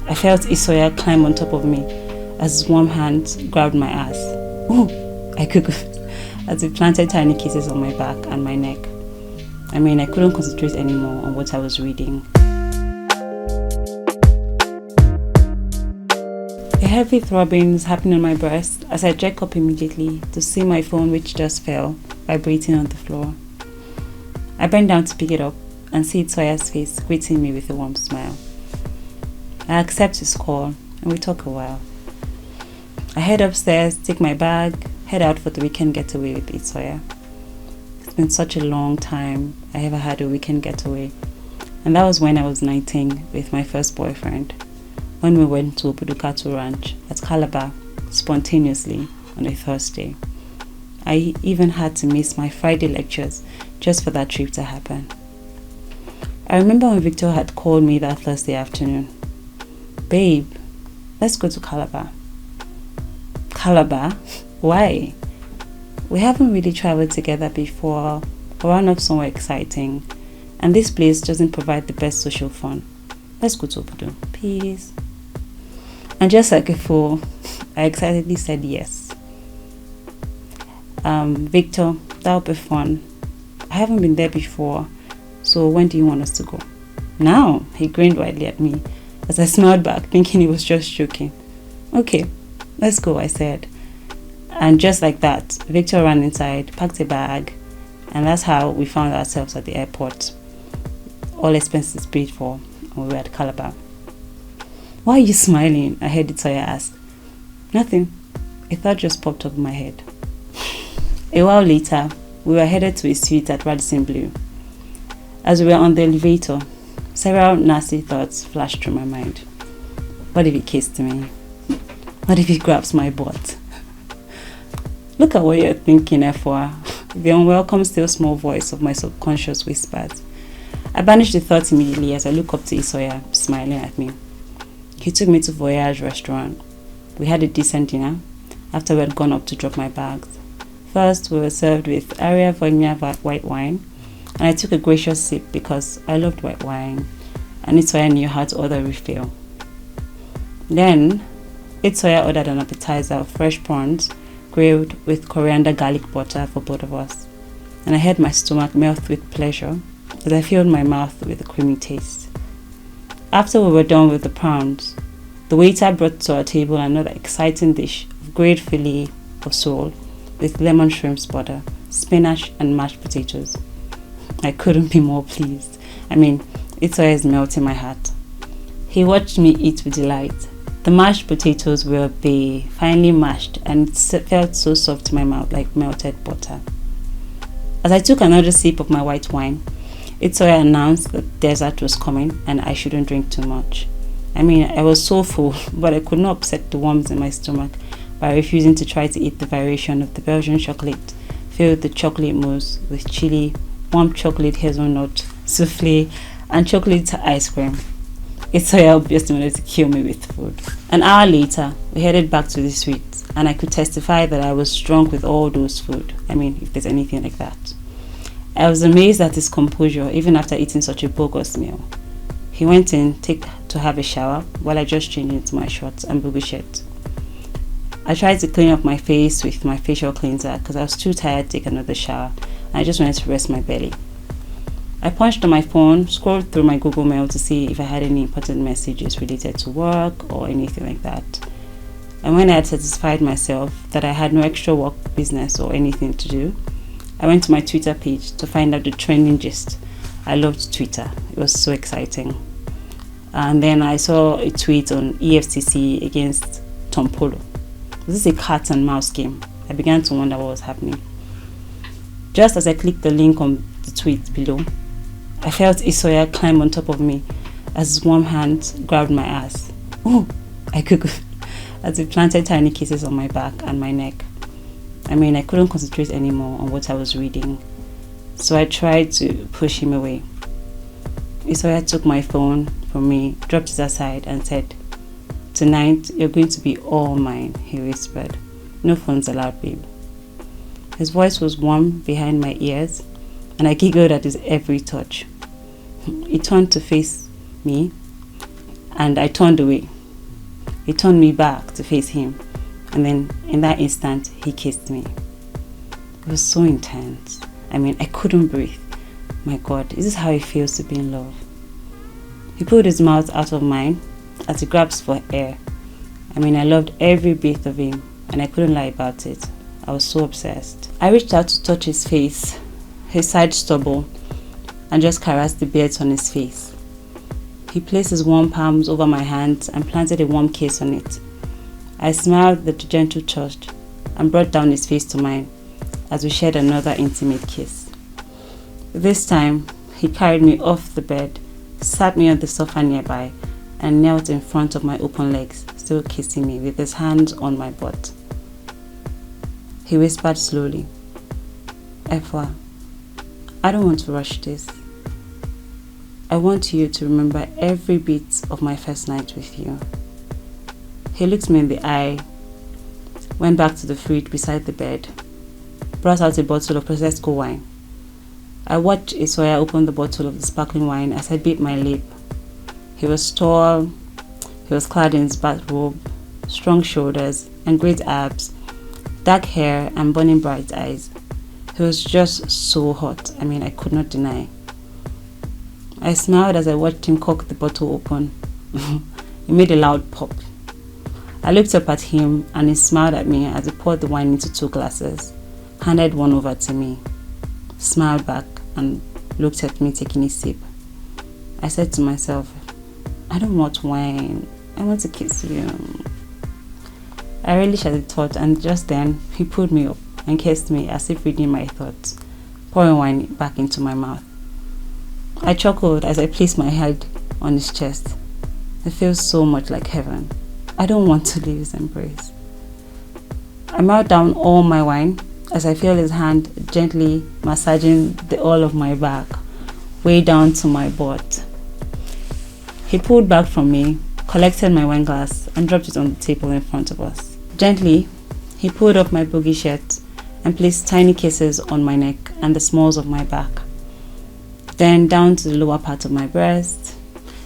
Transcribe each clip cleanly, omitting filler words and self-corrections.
I felt Isoya climb on top of me as his warm hand grabbed my ass. Ooh, I giggled as he planted tiny kisses on my back and my neck. I couldn't concentrate anymore on what I was reading. A heavy throbbing is happening on my breast as I jerk up immediately to see my phone, which just fell, vibrating on the floor. I bend down to pick it up and see Toya's face greeting me with a warm smile. I accept his call and we talk a while. I head upstairs, take my bag, head out for the weekend getaway with Itoya. It's been such a long time I ever had a weekend getaway, and that was when I was 19 with my first boyfriend, when we went to Obudukatu Ranch at Calabar spontaneously on a Thursday. I even had to miss my Friday lectures just for that trip to happen. I remember when Victor had called me that Thursday afternoon. Babe, let's go to Calabar. Calabar? Why? We haven't really traveled together before or run off somewhere exciting, and this place doesn't provide the best social fun. Let's go to Obudu, please. And just like a fool, I excitedly said yes. Victor, that'll be fun. I haven't been there before, so when do you want us to go? Now, he grinned widely at me as I smiled back, thinking he was just joking. Okay, let's go, I said. And just like that, Victor ran inside, packed a bag, and that's how we found ourselves at the airport. All expenses paid for, and we were at Calabar. Why are you smiling? I heard Itoya ask. Nothing. A thought just popped up in my head. A while later, we were headed to a suite at Radisson Blu. As we were on the elevator, several nasty thoughts flashed through my mind. What if he kissed me? What if he grabs my butt? Look at what you're thinking, F4. The unwelcome, still small voice of my subconscious whispered. I banished the thought immediately as I looked up to Isoya, smiling at me. He took me to Voyage restaurant. We had a decent dinner after we had gone up to drop my bags. First, we were served with Aria Vogna white wine, and I took a gracious sip because I loved white wine, and Itoya knew how to order a refill. Then, Itoya ordered an appetizer of fresh prawns, grilled with coriander garlic butter for both of us, and I heard my stomach melt with pleasure as I filled my mouth with a creamy taste. After we were done with the prawns, the waiter brought to our table another exciting dish of grilled filet of sole with lemon shrimps butter, spinach and mashed potatoes. I couldn't be more pleased. Itoya is melting my heart. He watched me eat with delight. The mashed potatoes were finely mashed and it felt so soft in my mouth like melted butter. As I took another sip of my white wine, Itoya announced that dessert was coming and I shouldn't drink too much. I was so full, but I could not upset the worms in my stomach by refusing to try to eat the variation of the Belgian chocolate filled with chocolate mousse with chili, warm chocolate hazelnut, souffle, and chocolate ice cream. Itoya obviously wanted to kill me with food. An hour later, we headed back to the suite, and I could testify that I was drunk with all those food. If there's anything like that. I was amazed at his composure even after eating such a bogus meal. He went in to have a shower while I just changed into my shorts and booby shirt. I tried to clean up my face with my facial cleanser because I was too tired to take another shower and I just wanted to rest my belly. I punched on my phone, scrolled through my Google Mail to see if I had any important messages related to work or anything like that. And when I had satisfied myself that I had no extra work, business or anything to do, I went to my Twitter page to find out the trending gist. I loved Twitter. It was so exciting. And then I saw a tweet on EFCC against Tom Polo. Was this a cat and mouse game? I began to wonder what was happening. Just as I clicked the link on the tweet below, I felt Isoya climb on top of me as his warm hand grabbed my ass. Ooh, I giggled as he planted tiny kisses on my back and my neck. I couldn't concentrate anymore on what I was reading, so I tried to push him away. Isoya took my phone from me, dropped it aside, and said, "Tonight, you're going to be all mine," he whispered. "No phones allowed, babe." His voice was warm behind my ears, and I giggled at his every touch. He turned to face me, and I turned away, He turned me back to face him, and then in that instant, he kissed me. It was so intense. I couldn't breathe. My God, is this how it feels to be in love? He pulled his mouth out of mine as he grabs for air. I loved every bit of him, and I couldn't lie about it. I was so obsessed. I reached out to touch his face, his side stubble, and just caressed the beards on his face. He placed his warm palms over my hands and planted a warm kiss on it. I smiled at the gentle touch and brought down his face to mine as we shared another intimate kiss. This time, he carried me off the bed, sat me on the sofa nearby, and knelt in front of my open legs, still kissing me with his hands on my butt. He whispered slowly, "Efwa, I don't want to rush this. I want you to remember every bit of my first night with you." He looked me in the eye, went back to the fridge beside the bed, brought out a bottle of Prosecco wine. I watched Isoya open the bottle of the sparkling wine as I bit my lip. He was tall, he was clad in his bathrobe, strong shoulders and great abs, dark hair and burning bright eyes. He was just so hot, I could not deny. I smiled as I watched him cork the bottle open. It made a loud pop. I looked up at him and he smiled at me as he poured the wine into 2 glasses, handed one over to me, smiled back and looked at me taking a sip. I said to myself, "I don't want wine, I want to kiss you." I relished at the thought, and just then he pulled me up and kissed me as if reading my thoughts, pouring wine back into my mouth. I chuckled as I placed my head on his chest. It feels so much like heaven. I don't want to leave his embrace. I mouth down all my wine as I feel his hand gently massaging the all of my back, way down to my butt. He pulled back from me, collected my wine glass and dropped it on the table in front of us. Gently, he pulled up my boogie shirt and placed tiny kisses on my neck and the smalls of my back, then down to the lower part of my breast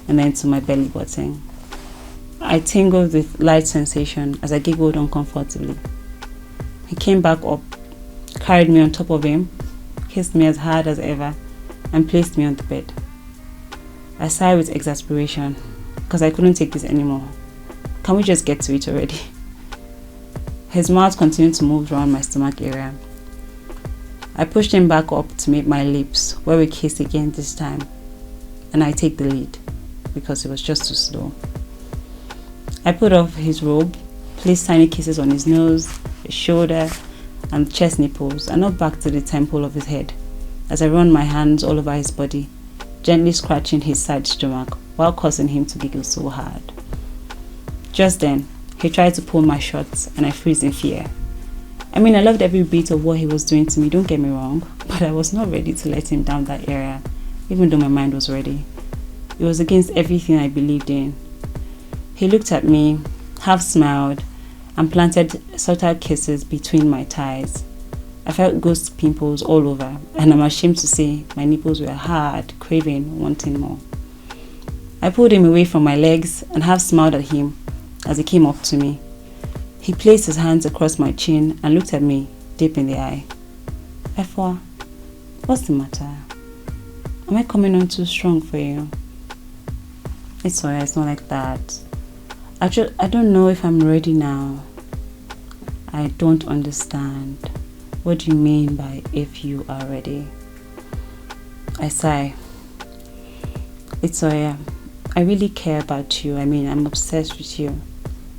and then to my belly button. I tingled with light sensation as I giggled uncomfortably. He came back up, carried me on top of him, kissed me as hard as ever, and placed me on the bed. I sighed with exasperation because I couldn't take this anymore. Can we just get to it already? His mouth continued to move around my stomach area. I pushed him back up to meet my lips, where we kissed again this time, and I take the lead because it was just too slow. I put off his robe, placed tiny kisses on his nose, his shoulder, and chest nipples, and up back to the temple of his head, as I run my hands all over his body, gently scratching his side stomach while causing him to giggle so hard. Just then, he tried to pull my shorts, and I froze in fear. I loved every bit of what he was doing to me, don't get me wrong, but I was not ready to let him down that area, even though my mind was ready. It was against everything I believed in. He looked at me, half smiled, and planted subtle kisses between my thighs. I felt ghost pimples all over, and I'm ashamed to say my nipples were hard, craving, wanting more. I pulled him away from my legs and half smiled at him as he came up to me. He placed his hands across my chin and looked at me deep in the eye. "Efwa, what's the matter? Am I coming on too strong for you?" "It's alright, it's not like that. I don't know if I'm ready now." "I don't understand. What do you mean by if you are ready?" I sigh. "It's alright. I really care about you. I'm obsessed with you.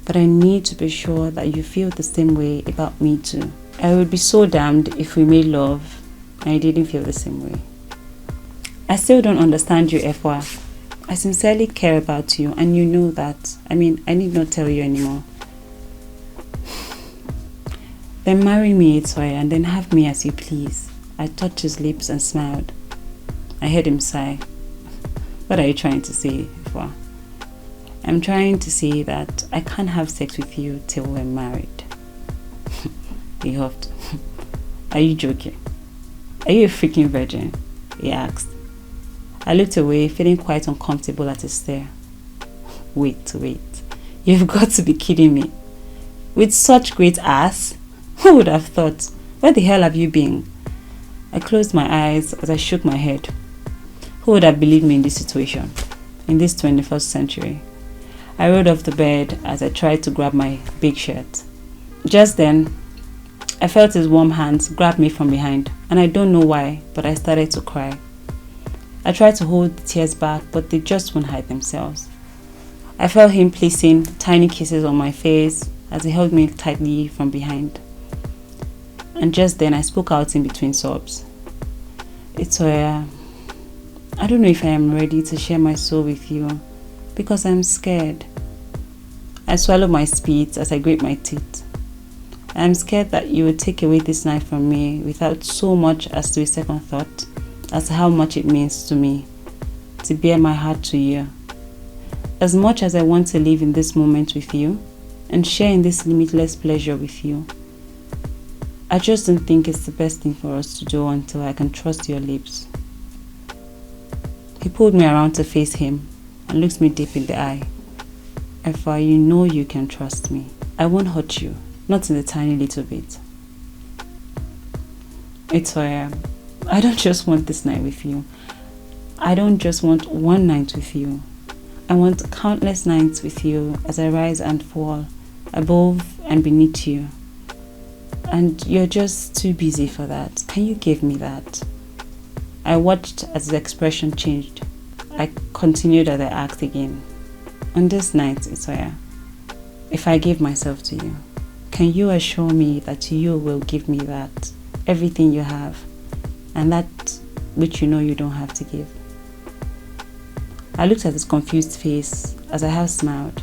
But I need to be sure that you feel the same way about me too. I would be so damned if we made love and you didn't feel the same way." "I still don't understand you, Efwa. I sincerely care about you and you know that. I need not tell you anymore." "Then marry me, Itoya, and then have me as you please." I touched his lips and smiled. I heard him sigh. "What are you trying to say, Efwa?" "I'm trying to say that I can't have sex with you till we're married." He huffed. "Are you joking? Are you a freaking virgin?" he asked. I looked away, feeling quite uncomfortable at his stare. Wait. You've got to be kidding me. With such great ass? Who would have thought? Where the hell have you been? I closed my eyes as I shook my head. Who would have believed me in this situation? In this 21st century? I rolled off the bed as I tried to grab my big shirt. Just then, I felt his warm hands grab me from behind, and I don't know why, but I started to cry. I tried to hold the tears back, but they just won't hide themselves. I felt him placing tiny kisses on my face as he held me tightly from behind. And just then I spoke out in between sobs. Itoya, I don't know if I am ready to share my soul with you because I'm scared. I swallowed my spit as I grit my teeth. I'm scared that you will take away this night from me without so much as to a second thought as to how much it means to me to bare my heart to you. As much as I want to live in this moment with you and share in this limitless pleasure with you, I just don't think it's the best thing for us to do until I can trust your lips. He pulled me around to face him and looked me deep in the eye. Effa, you know you can trust me. I won't hurt you, not in a tiny little bit. Itoya, I don't just want this night with you. I don't just want one night with you. I want countless nights with you as I rise and fall, above and beneath you. And you're just too busy for that. Can you give me that? I watched as his expression changed. I continued as I asked again. On this night, Itoya, if I give myself to you, can you assure me that you will give me that, everything you have, and that which you know you don't have to give? I looked at his confused face as I half smiled.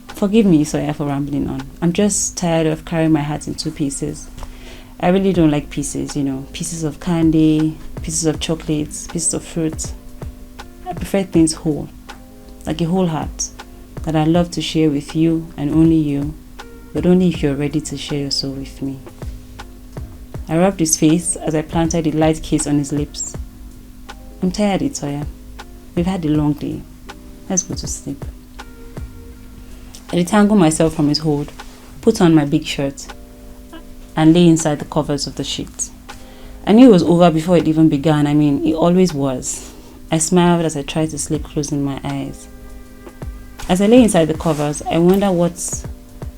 Forgive me, Itoya, for rambling on. I'm just tired of carrying my heart in two pieces. I really don't like pieces, pieces of candy, pieces of chocolates, pieces of fruit. I prefer things whole, like a whole heart, that I love to share with you and only you, but only if you're ready to share your soul with me. I rubbed his face as I planted a light kiss on his lips. I'm tired, Itoya. We've had a long day. Let's go to sleep. I detangled myself from his hold, put on my big shirt, and lay inside the covers of the sheet. I knew it was over before it even began. It always was. I smiled as I tried to sleep, closing my eyes. As I lay inside the covers, I wonder what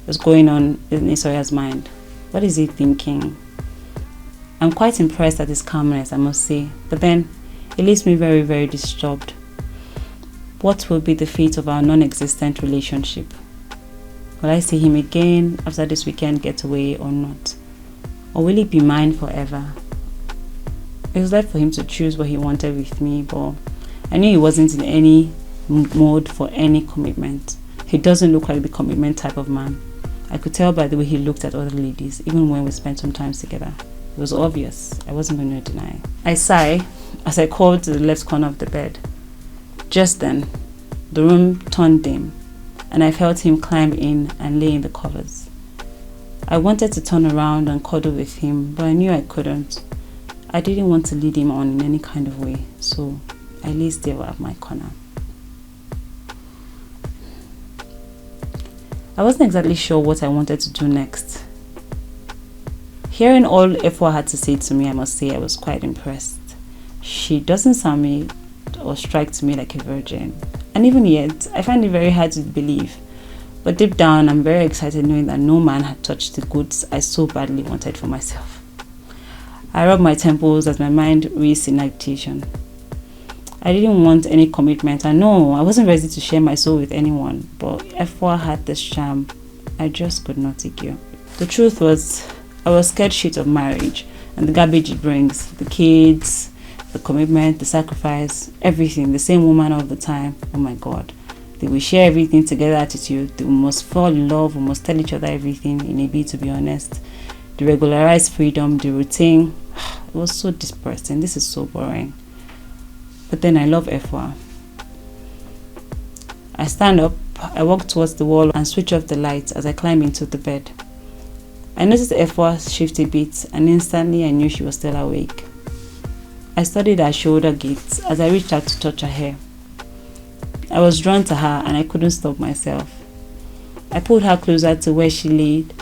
was going on in Itoya's mind. What is he thinking? I'm quite impressed at his calmness, I must say, but then it leaves me very, very disturbed. What will be the fate of our non-existent relationship? Will I see him again after this weekend getaway or not? Or will he be mine forever? It was left for him to choose what he wanted with me, but I knew he wasn't in any mode for any commitment. He doesn't look like the commitment type of man. I could tell by the way he looked at other ladies, even when we spent some time together. It was obvious. I wasn't going to deny. I sighed as I crawled to the left corner of the bed. Just then, the room turned dim, and I felt him climb in and lay in the covers. I wanted to turn around and cuddle with him, but I knew I couldn't. I didn't want to lead him on in any kind of way, so I lay still at my corner. I wasn't exactly sure what I wanted to do next. Hearing all Efwa had to say to me, I must say I was quite impressed. She doesn't sound me or strike to me like a virgin. And even yet, I find it very hard to believe. But deep down, I'm very excited knowing that no man had touched the goods I so badly wanted for myself. I rubbed my temples as my mind raced in agitation. I didn't want any commitment. I know I wasn't ready to share my soul with anyone, but Efwa had this charm I just could not ignore. The truth was, I was scared shit of marriage and the garbage it brings, the kids, the commitment, the sacrifice, everything, the same woman all the time. Oh my God. They will share everything together attitude. They must fall in love. We must tell each other everything in a bit, to be honest. The regularized freedom, the routine. It was so depressing. This is so boring. But then I love Efwa. I stand up, I walk towards the wall and switch off the lights as I climb into the bed. I noticed Efwa shift a bit and instantly I knew she was still awake. I studied her shoulder gates as I reached out to touch her hair. I was drawn to her and I couldn't stop myself. I pulled her closer to where she laid,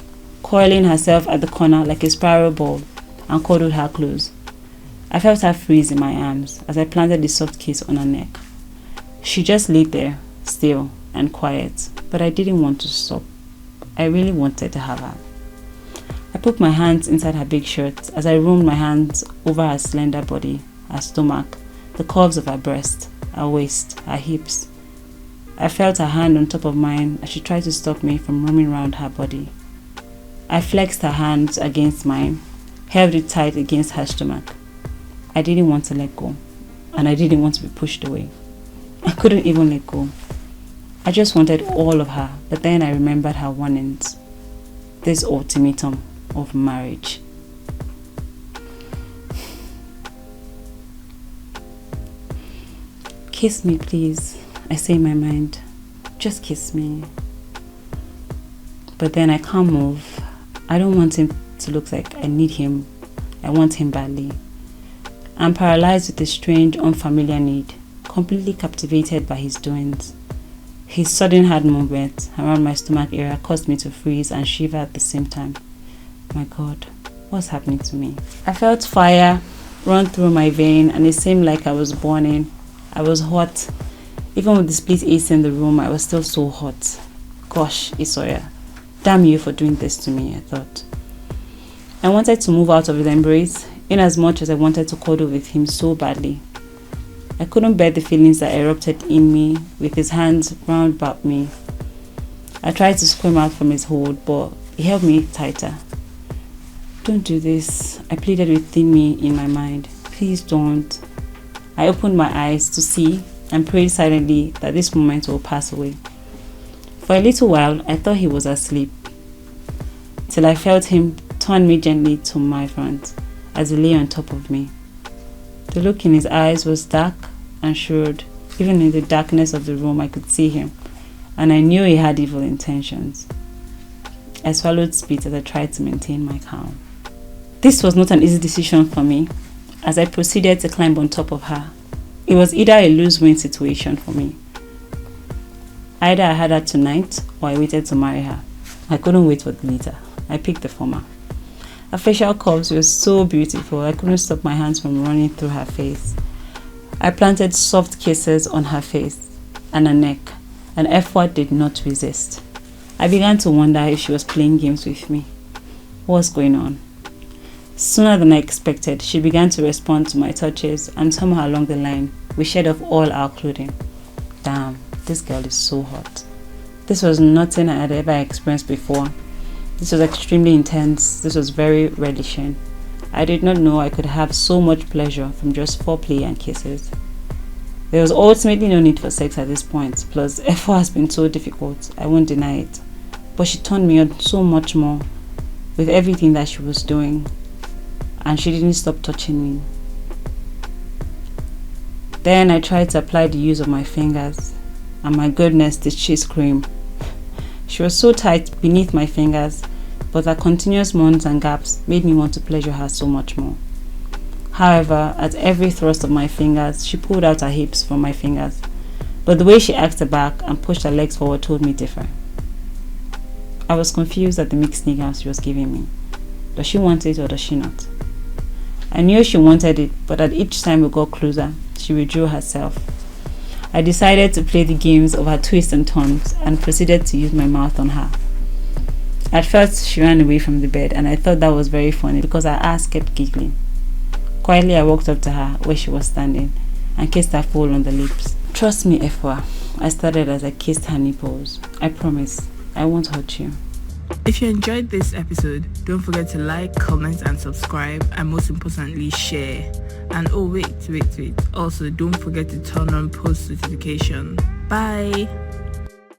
coiling herself at the corner like a spiral ball, and cuddled her close. I felt her freeze in my arms as I planted the soft kiss on her neck. She just lay there, still and quiet, but I didn't want to stop. I really wanted to have her. I put my hands inside her big shirt as I roamed my hands over her slender body, her stomach, the curves of her breast, her waist, her hips. I felt her hand on top of mine as she tried to stop me from roaming around her body. I flexed her hands against mine, held it tight against her stomach. I didn't want to let go, and I didn't want to be pushed away. I couldn't even let go. I just wanted all of her, but then I remembered her warnings. This ultimatum of marriage. Kiss me, please, I say in my mind. Just kiss me. But then I can't move. I don't want him to look like I need him. I want him badly. I'm paralyzed with a strange, unfamiliar need, completely captivated by his doings. His sudden hard movement around my stomach area caused me to freeze and shiver at the same time. My God, what's happening to me? I felt fire run through my vein and it seemed like I was burning. I was hot. Even with the split AC in the room, I was still so hot. Gosh, Isoya, damn you for doing this to me, I thought. I wanted to move out of his embrace, in as much as I wanted to cuddle with him so badly. I couldn't bear the feelings that erupted in me with his hands round about me. I tried to scream out from his hold, but he held me tighter. Don't do this, I pleaded within me in my mind. Please don't. I opened my eyes to see and prayed silently that this moment will pass away. For a little while, I thought he was asleep, till I felt him turn me gently to my front as he lay on top of me. The look in his eyes was dark and shrewd. Even in the darkness of the room, I could see him, and I knew he had evil intentions. I swallowed spit as I tried to maintain my calm. This was not an easy decision for me, as I proceeded to climb on top of her. It was either a lose-win situation for me. Either I had her tonight, or I waited to marry her. I couldn't wait for the later. I picked the former. Her facial curves were so beautiful, I couldn't stop my hands from running through her face. I planted soft kisses on her face and her neck, and Efwa did not resist. I began to wonder if she was playing games with me. What was going on? Sooner than I expected, she began to respond to my touches, and somewhere along the line, we shed off all our clothing. Damn, this girl is so hot. This was nothing I had ever experienced before. This was extremely intense. This was very relishing. I did not know I could have so much pleasure from just foreplay and kisses. There was ultimately no need for sex at this point, plus effort has been so difficult, I won't deny it. But she turned me on so much more with everything that she was doing, and she didn't stop touching me. Then I tried to apply the use of my fingers, and my goodness, did she scream. She was so tight beneath my fingers, but her continuous moans and gaps made me want to pleasure her so much more. However, at every thrust of my fingers, she pulled out her hips from my fingers, but the way she asked her back and pushed her legs forward told me different. I was confused at the mixed signals she was giving me. Does she want it or does she not? I knew she wanted it, but at each time we got closer, she withdrew herself. I decided to play the games of her twists and turns and proceeded to use my mouth on her. At first, she ran away from the bed, and I thought that was very funny because her ass kept giggling. Quietly, I walked up to her where she was standing and kissed her full on the lips. Trust me, Efwa, I started as I kissed her nipples. I promise, I won't hurt you. If you enjoyed this episode, don't forget to like, comment and subscribe, and most importantly, share. And oh wait, also don't forget to turn on post notification. Bye!